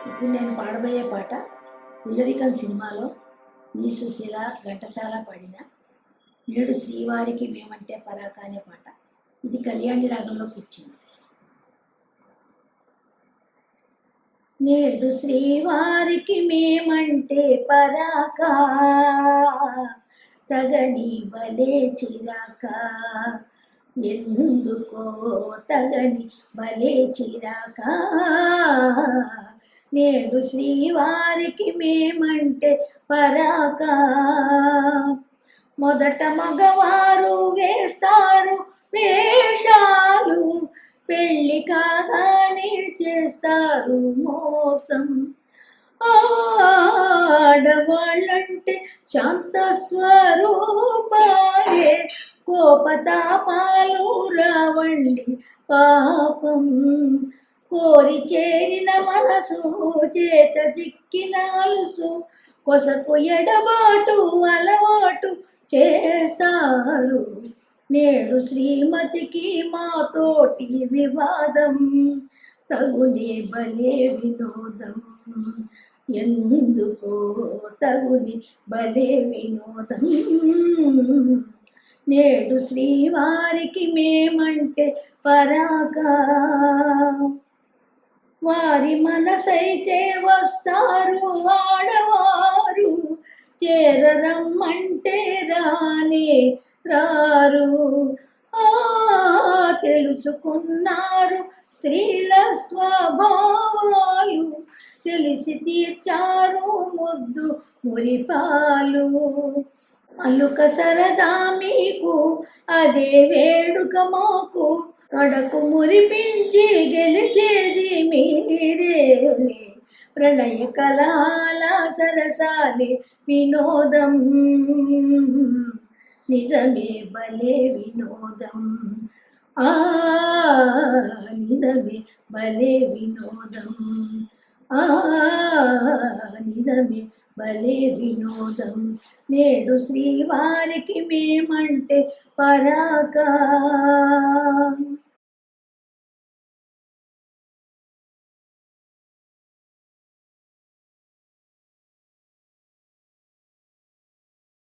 ఇప్పుడు నేను పాడబోయే పాట ఇల్లరికన్ సినిమాలో ఈ సుశీల ఘంటసాల పాడిన నేడు శ్రీవారికి మేమంటే పరాక అనే పాట. ఇది కళ్యాణి రాగంలోకి వచ్చింది. నేడు శ్రీవారికి మేమంటే పరాక, తగని బలే చిరాక, ఎందుకో తగని బలే చిరాక. నేడు శ్రీవారికి మేమంటే పరాక, మొదట మగవారు వేస్తారు వేషాలు, పెళ్ళి కాగానే చేస్తారు మోసం. ఆడవాళ్ళంటే శాంత స్వరూపాలే, కోపతాపాలు రావండి పాపం. కోరి చేరిన మనసు చేత చిక్కిన అలుసు, కొసకు ఎడబాటు అలవాటు చేస్తారు. నేడు శ్రీమతికి మాతోటి వివాదం, తగునే బలే వినోదం. ఎందుకో తగుని బలే వినోదం. నేడు శ్రీవారికి మేమంటే పరాక, వారి మనసైతే వస్తారు ఆడవారు, చేరరమ్మంటే రానే రారు. తెలుసుకున్నారు స్త్రీల స్వభావాలు, తెలిసి తీర్చారు ముద్దు మురిపాలు. అలుక సరదా మీకు అదే వేడుక మాకు, కడకు మురిపించి గెలిచేది మీరేలే. ప్రళయ కళాల సరసాలే వినోదం, నిజమే భలే వినోదం. నిజమే భలే వినోదం. నిజమే భలే వినోదం. నేడు శ్రీవారికి మేమంటే పరాక.